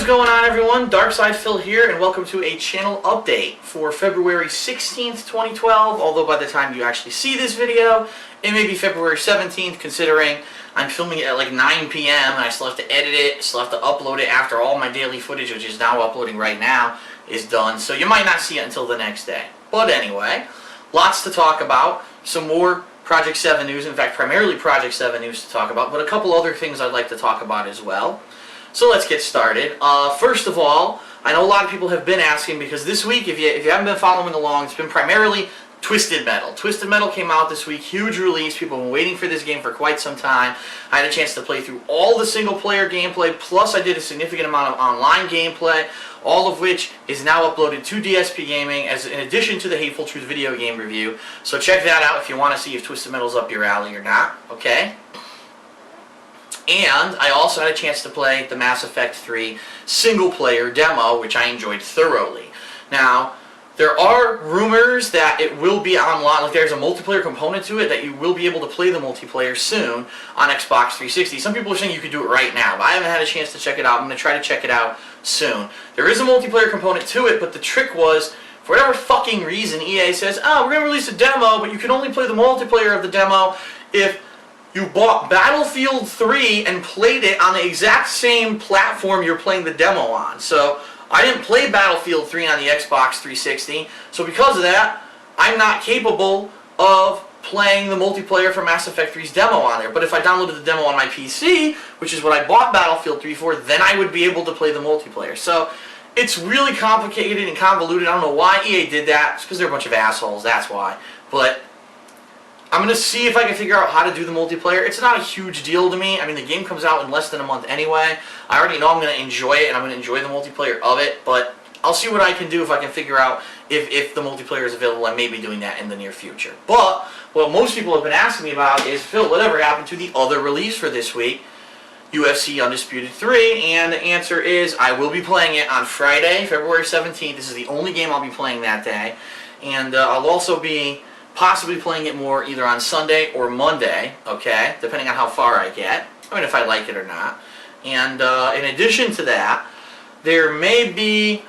going on, everyone? Darkside Phil here, and welcome to a channel update for February 16th, 2012, although by the time you actually see this video, it may be February 17th, considering I'm filming it at like 9 p.m. and I still have to edit it, still have to upload it after all my daily footage, which is now uploading right now, is done, so you might not see it until the next day. But anyway, lots to talk about, some more Project 7 news, in fact primarily Project 7 news to talk about, but a couple other things I'd like to talk about as well. So let's get started. First of all, I know a lot of people have been asking, because this week, if you haven't been following along, it's been primarily Twisted Metal. Twisted Metal came out this week, huge release, people have been waiting for this game for quite some time. I had a chance to play through all the single player gameplay, plus I did a significant amount of online gameplay, all of which is now uploaded to DSPGaming as in addition to the Hateful Truth video game review. So check that out if you want to see if Twisted Metal's up your alley or not, okay? And I also had a chance to play the Mass Effect 3 single-player demo, which I enjoyed thoroughly. Now, there are rumors that it will be online, like there's a multiplayer component to it, that you will be able to play the multiplayer soon on Xbox 360. Some people are saying you could do it right now, but I haven't had a chance to check it out. I'm going to try to check it out soon. There is a multiplayer component to it, but the trick was, for whatever fucking reason, EA says, oh, we're going to release a demo, but you can only play the multiplayer of the demo if you bought Battlefield 3 and played it on the exact same platform you're playing the demo on. So I didn't play Battlefield 3 on the Xbox 360, so because of that, I'm not capable of playing the multiplayer for Mass Effect 3's demo on there. But if I downloaded the demo on my PC, which is what I bought Battlefield 3 for, then I would be able to play the multiplayer. So it's really complicated and convoluted. I don't know why EA did that. It's because they're a bunch of assholes, that's why. But I'm going to see if I can figure out how to do the multiplayer. It's not a huge deal to me. I mean, the game comes out in less than a month anyway. I already know I'm going to enjoy it, and I'm going to enjoy the multiplayer of it, but I'll see what I can do if I can figure out if the multiplayer is available. I may be doing that in the near future. But what most people have been asking me about is, Phil, whatever happened to the other release for this week, UFC Undisputed 3, and the answer is I will be playing it on Friday, February 17th. This is the only game I'll be playing that day, and I'll also be possibly playing it more either on Sunday or Monday, okay, depending on how far I get, I mean if I like it or not. And in addition to that, there may be,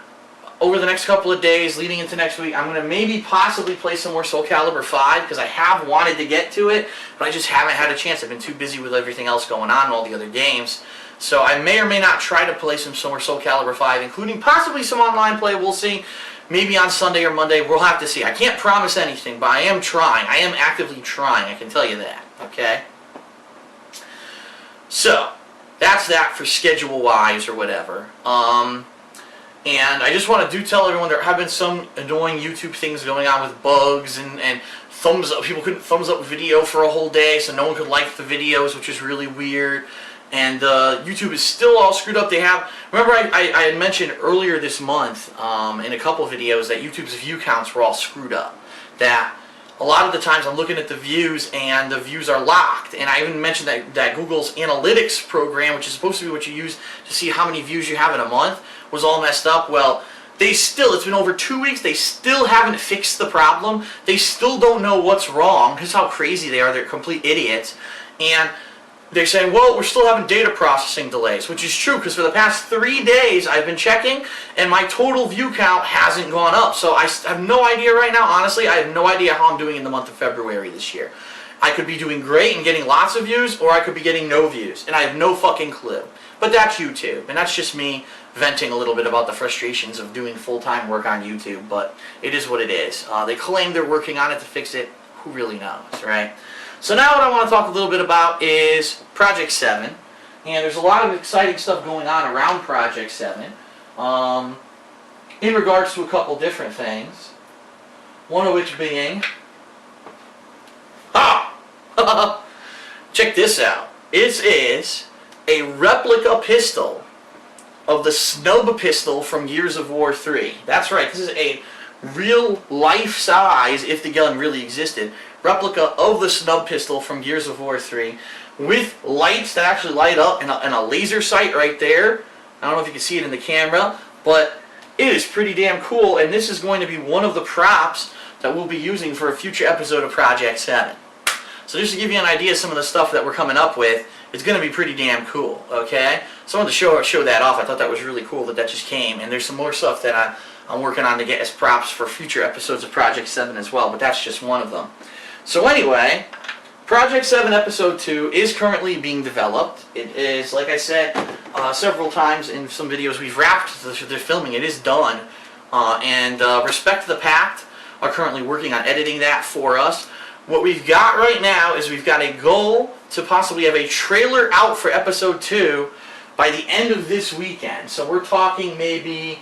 over the next couple of days leading into next week, I'm going to maybe possibly play some more Soul Calibur 5, because I have wanted to get to it, but I just haven't had a chance. I've been too busy with everything else going on and all the other games. So I may or may not try to play some more Soul Calibur 5, including possibly some online play, we'll see. Maybe on Sunday or Monday, we'll have to see. I can't promise anything, but I am trying. I am actively trying, I can tell you that, okay? So, that's that for schedule-wise or whatever. And I just want to tell everyone there have been some annoying YouTube things going on with bugs and thumbs up. People couldn't thumbs up video for a whole day, so no one could like the videos, which is really weird. And YouTube is still all screwed up. They have, remember I had mentioned earlier this month in a couple videos that YouTube's view counts were all screwed up. That a lot of the times I'm looking at the views and the views are locked. And I even mentioned that Google's analytics program, which is supposed to be what you use to see how many views you have in a month, was all messed up. Well, it's been over 2 weeks, they still haven't fixed the problem. They still don't know what's wrong. Here's how crazy they are. They're complete idiots. And they're saying, well, we're still having data processing delays, which is true, because for the past 3 days I've been checking, and my total view count hasn't gone up. So I have no idea right now, honestly, I have no idea how I'm doing in the month of February this year. I could be doing great and getting lots of views, or I could be getting no views, and I have no fucking clue. But that's YouTube, and that's just me venting a little bit about the frustrations of doing full-time work on YouTube, but it is what it is. They claim they're working on it to fix it. Who really knows, right? So now what I want to talk a little bit about is Project 7, and there's a lot of exciting stuff going on around Project 7 in regards to a couple different things, one of which being, check this out, it is a replica pistol of the snub pistol from Gears of War 3. That's right, this is a real life size, if the gun really existed, replica of the snub pistol from Gears of War 3 with lights that actually light up and a laser sight right there. I don't know if you can see it in the camera, but it is pretty damn cool, and this is going to be one of the props that we'll be using for a future episode of Project 7. So just to give you an idea of some of the stuff that we're coming up with, it's going to be pretty damn cool, okay? So I wanted to show that off. I thought that was really cool that just came, and there's some more stuff that I'm working on to get as props for future episodes of Project 7 as well, but that's just one of them. So anyway, Project 7 Episode 2 is currently being developed. It is, like I said several times in some videos, we've wrapped the filming. It is done, and Respect the Pact are currently working on editing that for us. What we've got right now is we've got a goal to possibly have a trailer out for Episode 2 by the end of this weekend. So we're talking maybe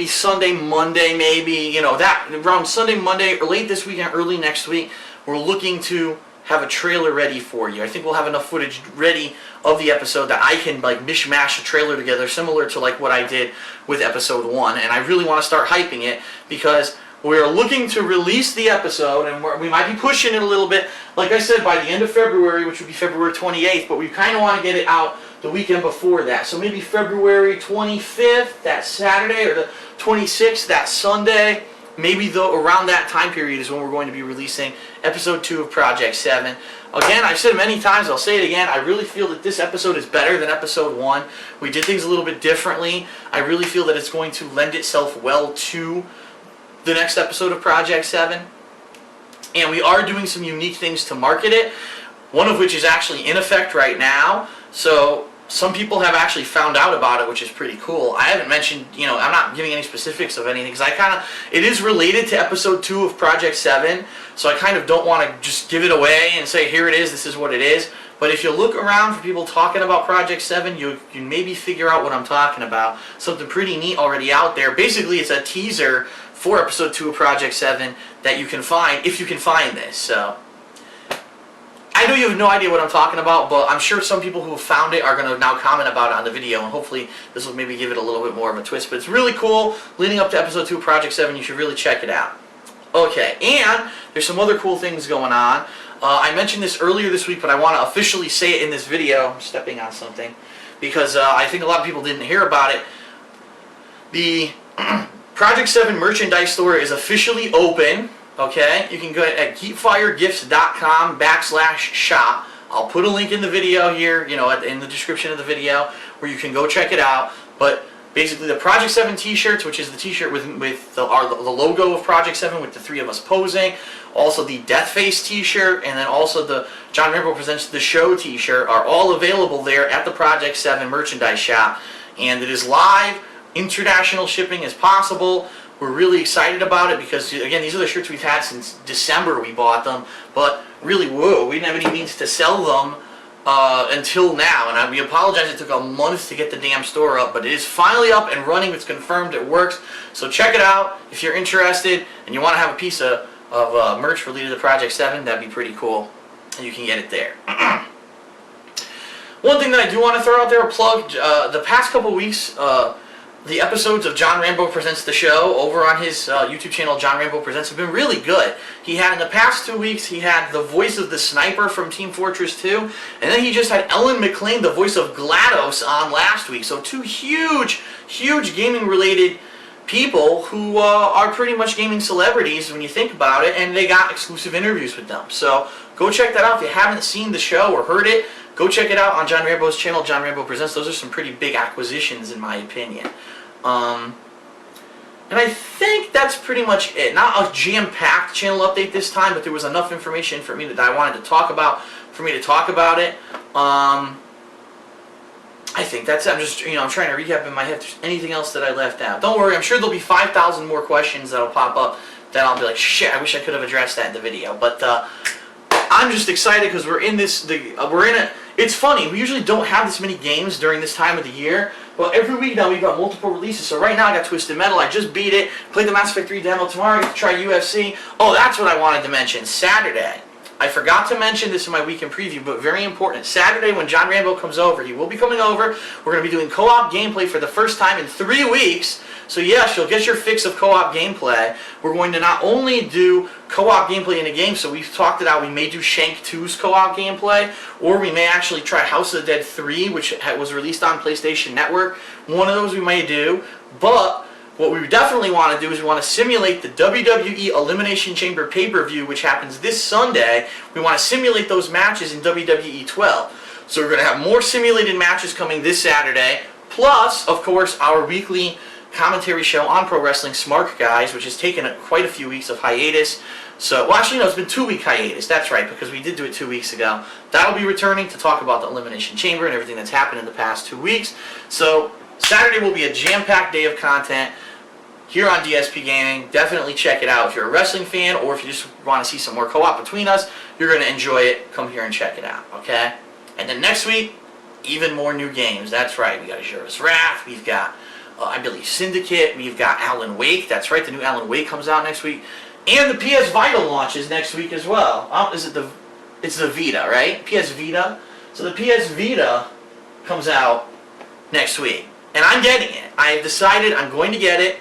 Sunday, Monday, maybe, that around Sunday, Monday, or late this weekend, early next week, we're looking to have a trailer ready for you. I think we'll have enough footage ready of the episode that I can mishmash a trailer together similar to what I did with Episode 1, and I really want to start hyping it because we're looking to release the episode, and we might be pushing it a little bit, like I said, by the end of February, which would be February 28th, but we kind of want to get it out the weekend before that. So maybe February 25th, that Saturday, or the 26th, that Sunday. Maybe around that time period is when we're going to be releasing Episode 2 of Project 7. Again, I've said it many times, I'll say it again, I really feel that this episode is better than Episode 1. We did things a little bit differently. I really feel that it's going to lend itself well to the next episode of Project 7. And we are doing some unique things to market it, one of which is actually in effect right now. So some people have actually found out about it, which is pretty cool. I haven't mentioned, I'm not giving any specifics of anything, because it is related to Episode 2 of Project 7, so I kind of don't want to just give it away and say, here it is, this is what it is. But if you look around for people talking about Project 7, you can maybe figure out what I'm talking about. Something pretty neat already out there. Basically, it's a teaser for Episode 2 of Project 7 that you can find, if you can find this. So I know you have no idea what I'm talking about, but I'm sure some people who have found it are going to now comment about it on the video, and hopefully this will maybe give it a little bit more of a twist. But it's really cool. Leading up to Episode 2 of Project 7, you should really check it out. Okay, and there's some other cool things going on. I mentioned this earlier this week, but I want to officially say it in this video. I'm stepping on something, because I think a lot of people didn't hear about it. The Project 7 merchandise store is officially open. Okay, you can go at keepfiregifts.com/shop. I'll put a link in the video here, in the description of the video, where you can go check it out. But basically, the Project 7 t-shirts, which is the t-shirt with the logo of Project 7 with the three of us posing, also the Death Face t-shirt, and then also the John Rambo Presents the Show t-shirt, are all available there at the Project 7 merchandise shop. And it is live. International shipping is possible. We're really excited about it because, again, these are the shirts we've had since December we bought them, but really, whoa, we didn't have any means to sell them until now, and we apologize it took a month to get the damn store up, but it is finally up and running. It's confirmed it works, so check it out if you're interested and you want to have a piece of merch related to Project 7. That'd be pretty cool, and you can get it there. One thing that I do want to throw out there, a plug, the past couple weeks, the episodes of John Rambo Presents the Show over on his YouTube channel, John Rambo Presents, have been really good. He had, in the past 2 weeks, he had the voice of the sniper from Team Fortress 2, and then he just had Ellen McLean, the voice of GLaDOS, on last week. So two huge gaming-related people who are pretty much gaming celebrities when you think about it, and they got exclusive interviews with them. So go check that out if you haven't seen the show or heard it. Go check it out on John Rambo's channel, John Rambo Presents. Those are some pretty big acquisitions, in my opinion. And I think that's pretty much it. Not a jam-packed channel update this time, but there was enough information for me that I wanted to talk about, for me to talk about it. I think that's it. I'm just, I'm trying to recap in my head if there's anything else that I left out. Don't worry, I'm sure there'll be 5,000 more questions that'll pop up that I'll be like, shit, I wish I could have addressed that in the video. But I'm just excited because we're in this, it's funny, we usually don't have this many games during this time of the year, but every week now we've got multiple releases. So right now I got Twisted Metal, I just beat it, played the Mass Effect 3 demo. Tomorrow I get to try UFC. Oh, that's what I wanted to mention, Saturday. I forgot to mention this in my weekend preview, but very important. Saturday when John Rambo comes over, he will be coming over. We're going to be doing co-op gameplay for the first time in 3 weeks. So yes, you'll get your fix of co-op gameplay. We're going to not only do co-op gameplay in a game, so we've talked it out, we may do Shank 2's co-op gameplay, or we may actually try House of the Dead 3, which was released on PlayStation Network. One of those we may do, but what we definitely want to do is we want to simulate the WWE Elimination Chamber pay-per-view, which happens this Sunday. We want to simulate those matches in WWE 12. So we're going to have more simulated matches coming this Saturday. Plus, of course, our weekly commentary show on Pro Wrestling, Smart Guys, which has taken quite a few weeks of hiatus. So, well, actually, no, it's been 2-week hiatus. That's right, because we did do it 2 weeks ago. That'll be returning to talk about the Elimination Chamber and everything that's happened in the past 2 weeks. So, Saturday will be a jam-packed day of content here on DSP Gaming. Definitely check it out. If you're a wrestling fan or if you just want to see some more co-op between us, you're going to enjoy it. Come here and check it out, okay? And then next week, even more new games. That's right. We got Azura's Wrath. We've got, I believe, Syndicate. We've got Alan Wake. That's right. The new Alan Wake comes out next week. And the PS Vita launches next week as well. It's the Vita, right? PS Vita. So the PS Vita comes out next week. And I'm getting it. I've decided I'm going to get it.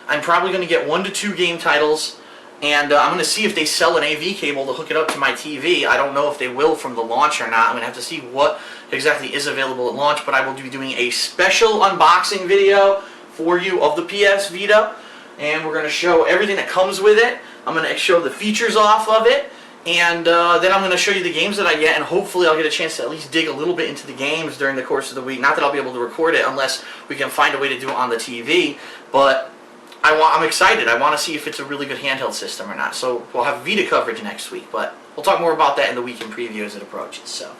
I'm probably going to get 1 to 2 game titles. And I'm going to see if they sell an AV cable to hook it up to my TV. I don't know if they will from the launch or not. I'm going to have to see what exactly is available at launch. But I will be doing a special unboxing video for you of the PS Vita. And we're going to show everything that comes with it. I'm going to show the features off of it. And then I'm going to show you the games that I get. And hopefully I'll get a chance to at least dig a little bit into the games during the course of the week. Not that I'll be able to record it unless we can find a way to do it on the TV. But I'm excited. I want to see if it's a really good handheld system or not. So we'll have Vita coverage next week. But we'll talk more about that in the weekend preview as it approaches. So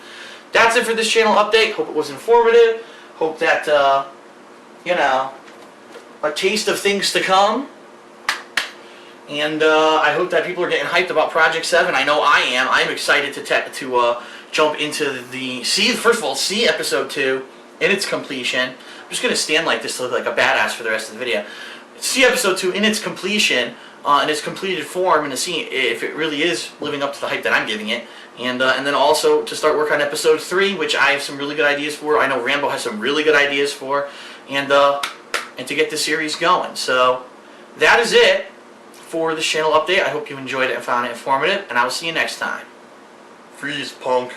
that's it for this channel update. Hope it was informative. Hope that, you know, a taste of things to come. And I hope that people are getting hyped about Project 7. I know I am. I'm excited to jump into first of all, see Episode 2 in its completion. I'm just going to stand like this to look like a badass for the rest of the video. See Episode 2 in its completion, in its completed form, and to see if it really is living up to the hype that I'm giving it. And then also to start work on Episode 3, which I have some really good ideas for. I know Rambo has some really good ideas for. And to get the series going. So that is it for this channel update. I hope you enjoyed it and found it informative, and I will see you next time. Freeze, punk.